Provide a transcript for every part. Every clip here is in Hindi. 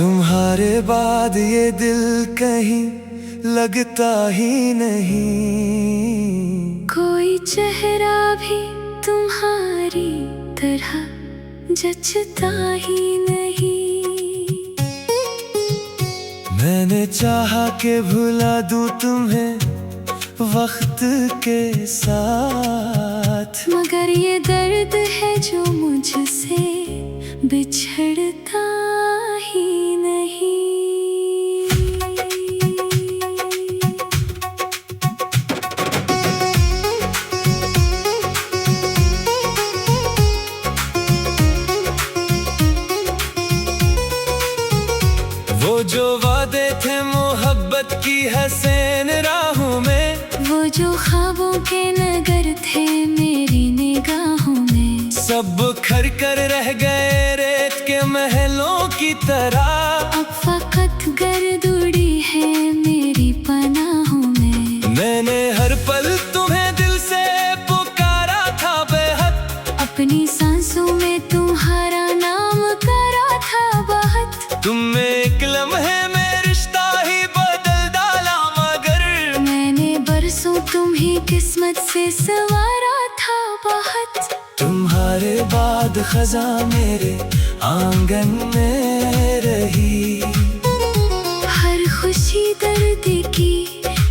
तुम्हारे बाद ये दिल कहीं लगता ही नहीं। कोई चेहरा भी तुम्हारी तरह जचता ही नहीं। मैंने चाहा कि भुला दूं तुम्हें वक्त के साथ, मगर ये दर्द है जो मुझसे बिछड़ता ही नहीं। वो जो वादे थे मोहब्बत की हसीन राहों में, वो जो ख्वाबों के नगर थे मेरी निगाहों में, सब खर कर रह गए रेत के महलों की तरह। अब फकत गर्द उड़ी है मेरी पनाहों में। मैंने हर पल तुम्हें दिल से पुकारा था बेहद, अपनी सांसों में तुम्हारा नाम करा था बहुत। तुम में एक लम्हे में रिश्ता ही बदल डाला, मगर मैंने बरसों तुम्ही किस्मत से संवारा था बहुत। तुम्हारे बाद खजा मेरे आंगन में रही, हर खुशी दर्द की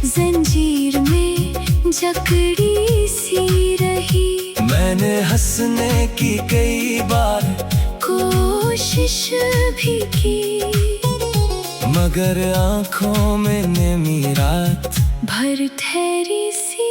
जंजीर में जकड़ी सी रही। मैंने हंसने की कई बार कोशिश भी की, मगर आंखों में नेमी रात भर ठहरी सी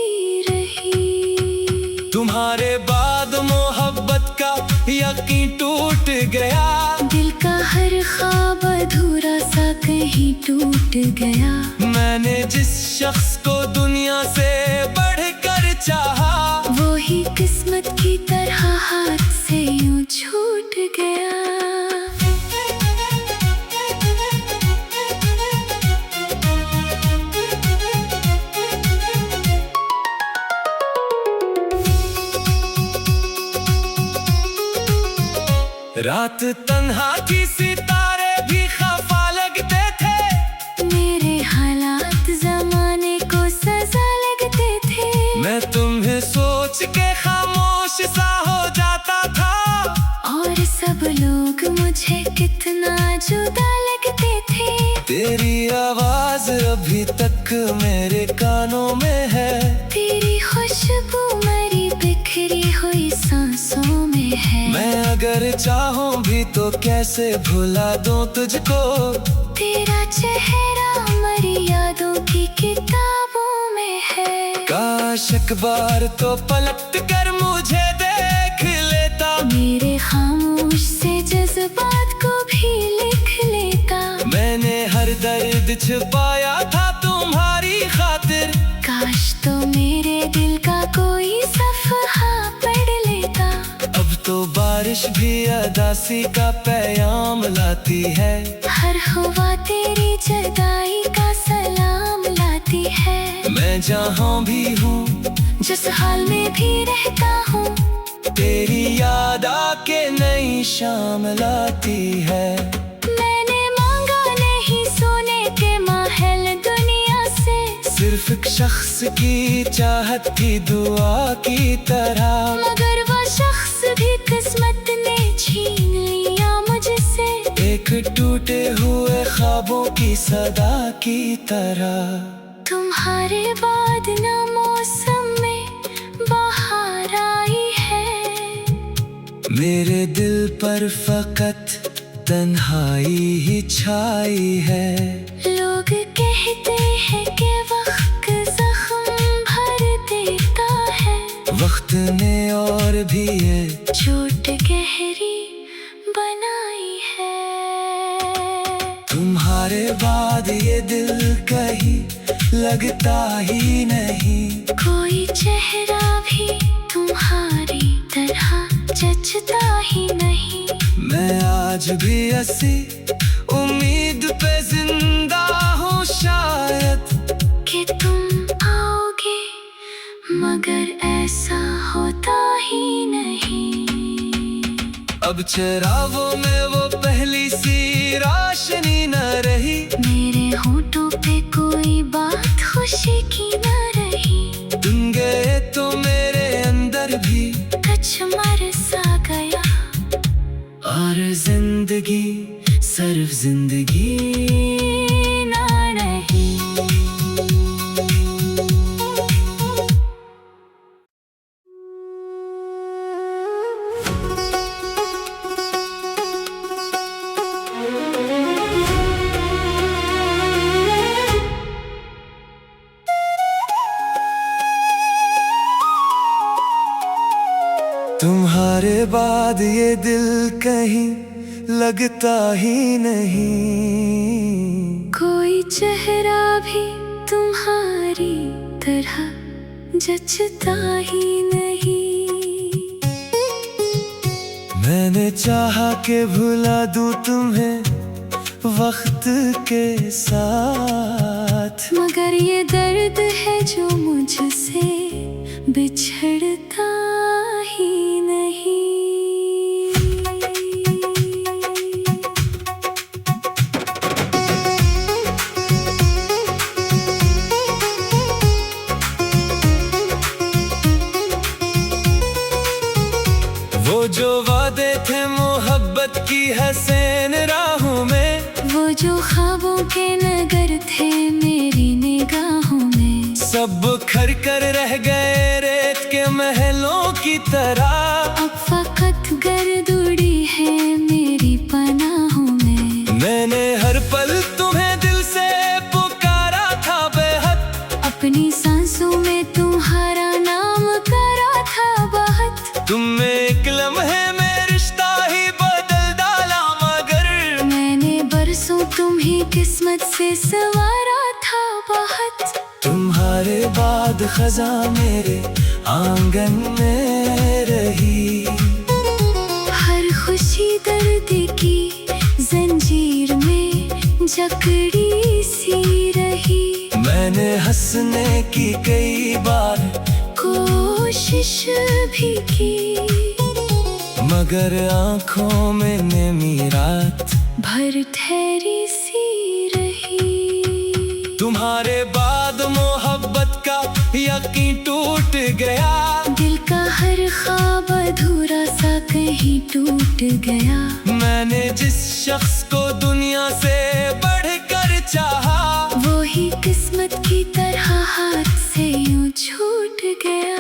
रही। तुम्हारे बाद मोहब्बत का यकीन टूट गया, दिल का हर ख्वाब अधूरा सा कहीं टूट गया। मैंने जिस शख्स को दुनिया से बढ़कर चाहा, वो ही किस्मत की तरह हाथ से यूं छूट गया। रात तन्हा थी सितारे भी खफा लगते थे, मेरे हालात जमाने को सजा लगते थे। मैं तुम्हें सोच के खामोश सा हो जाता था, और सब लोग मुझे कितना जुदा लगते थे। तेरी आवाज अभी तक मेरे कानों में है, तेरी खुशबू मेरी बिखरी हुई सांसों में है। मैं अगर चाहूं भी तो कैसे भुला दूं तुझको, तेरा चेहरा मेरी यादों की किताबों में है। काश एक बार तो पलट कर मुझे देख लेता, मेरे खामोश से जज्बात को भी लिख लेता। मैंने हर दर्द छुपाया था तुम्हारी खातिर, काश तो मेरे दिल का कोई सफ़हा पढ़ लेता। अब तो बारिश भी अदासी का पैगाम लाती है, हर हुआ तेरी जुदाई का सलाम लाती है। मैं जहाँ भी हूँ, जिस हाल में भी रहता हूँ, तेरी याद आके नई शाम लाती है। मैंने मांगा नहीं सोने के महल दुनिया से, सिर्फ एक शख्स की चाहत थी दुआ की तरह, मगर वो शख्स भी किस्मत ने छीन लिया मुझसे। एक टूटे हुए ख्वाबों की सदा की तरह। तुम्हारे बाद ना मौसम में बाहर आई है, मेरे दिल पर फकत तन्हाई ही छाई है। लोग कहते हैं कि वक्त जख्म भर देता है, वक्त ने और भी ये चोट गहरी बनाई है। तुम्हारे बाद ये दिल कहीं लगता ही नहीं। कोई चेहरा भी तुम्हारी तरह जचता ही नहीं। मैं आज भी ऐसी उम्मीद पे जिंदा हूँ, शायद कि तुम आओगे, मगर ऐसा होता ही नहीं। अब चरागों में वो पहली सी रोशनी न रही। मेरे होठों पे कोई बात खुशी की न रही। तुम गए तो मेरे अंदर भी कुछ मर सा गया। और जिंदगी सिर्फ जिंदगी ना रही। तुम्हारे बाद ये दिल कहीं लगता ही नहीं। कोई चेहरा भी तुम्हारी तरह जचता ही नहीं। मैंने चाहा कि भुला दूं तुम्हें वक्त के साथ, मगर ये दर्द है जो मुझसे बिछड़ता ही नहीं। वो जो वादे थे मोहब्बत की हसीन राहों में, वो जो ख्वाबों के नगर थे मेरी निगाहों में, सब बिखर कर रह गए रेत के महलों की तरह। अब फकत गर्द उड़ी है मेरी पनाहों में। मैंने हर पल तुम्हें दिल से पुकारा था बेहद, अपनी सांसों में तुम्हारा नाम करा था बहुत। तुम में एक लम्हे में रिश्ता ही बदल डाला, मगर मैंने बरसों तुम्ही किस्मत से संवारा था बहुत। तुम्हारे बाद खजा मेरे आंगन में रही। हर खुशी दर्द की जंजीर में जकड़ी सी रही। मैंने हंसने की कई बार कोशिश भी की, मगर आंखों में नमी रात भर ठहरी सी रही। तुम्हारे बाद मोहब्बत का यकीन टूट गया। दिल का हर ख्वाब अधूरा सा कहीं टूट गया। मैंने जिस शख्स को दुनिया से बढ़कर चाहा, वो ही किस्मत की तरह हाथ से यूं छूट गया।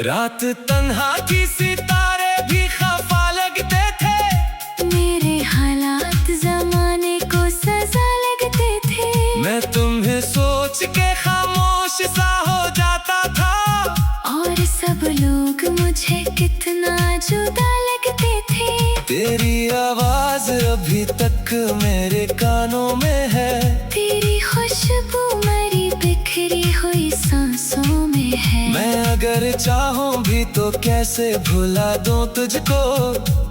रात तन्हा थी, सितारे भी खफा लगते थे। मेरे हालात जमाने को सजा लगते थे। मैं तुम्हें सोच के खामोश सा हो जाता था। और सब लोग मुझे कितना जुदा लगते थे। तेरी आवाज अभी तक मेरे कानों में है। तेरी खुशबू मेरी बिखरी हुई सांसों में है। मैं अगर चाहूं भी तो कैसे भुला दूं तुझको।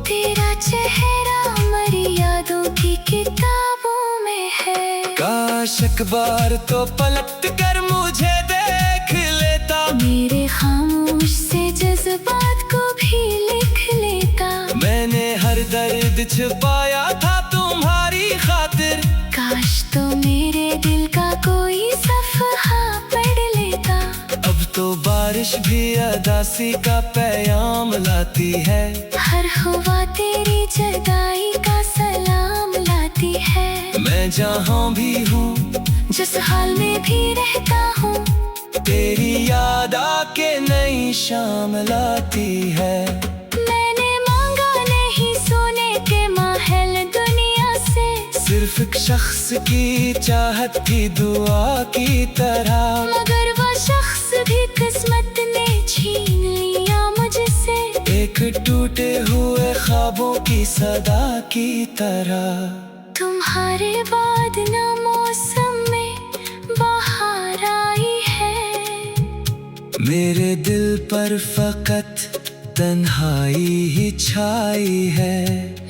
तेरा चेहरा मेरी यादों की किताबों में है। काश एक बार तो पलट कर मुझे देख लेता। मेरे खामोश से जज्बात को भी लिख लेता। मैंने हर दर्द छुपाया था तुम्हारी खातिर। काश तो मेरे दिल का कोई सफ़हा पढ़ लेता। अब तो बारिश भी अदासी का पैगाम लाती है। हर हुआ तेरी जुदाई का सलाम लाती है। मैं जहाँ भी हूँ, जिस हाल में भी रहता हूँ, तेरी याद आके नई शाम लाती है। मैंने मांगा नहीं सोने के महल दुनिया से। सिर्फ एक शख्स की चाहत थी दुआ की तरह। मगर वो शख्स भी किस्मत ने छीन लिया मुझसे। एक टूटे हुए ख्वाबों की सदा की तरह। तुम्हारे बाद ना मौसम में बहार आई है। मेरे दिल पर फकत तन्हाई ही छाई है।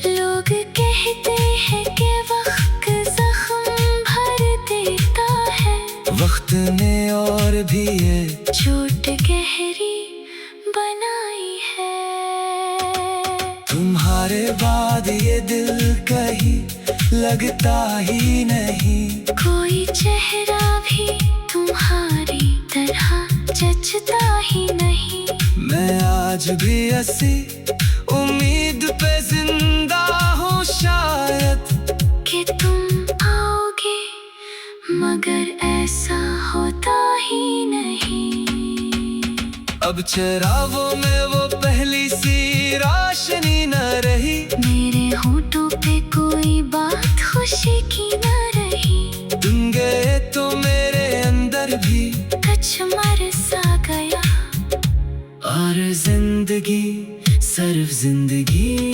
लोग कहते हैं कि वक्त जख्म भर देता है, वक्त ने और भी ये चोट गहरी बनाई है। तुम्हारे बाद ये दिल कहीं लगता ही नहीं, कोई चेहरा भी तुम्हारी तरह जचता ही नहीं। मैं आज भी ऐसी उम्मीद पे जिंदा हूँ, शायद कि तुम आओगे, मगर ऐसा होता ही नहीं। अब चरागों में वो पहली सी रोशनी न रही, मेरे होठों पे कोई बात खुशी की न रही। तुम गए तो मेरे अंदर भी कुछ मर सा गया, और जिंदगी सिर्फ जिंदगी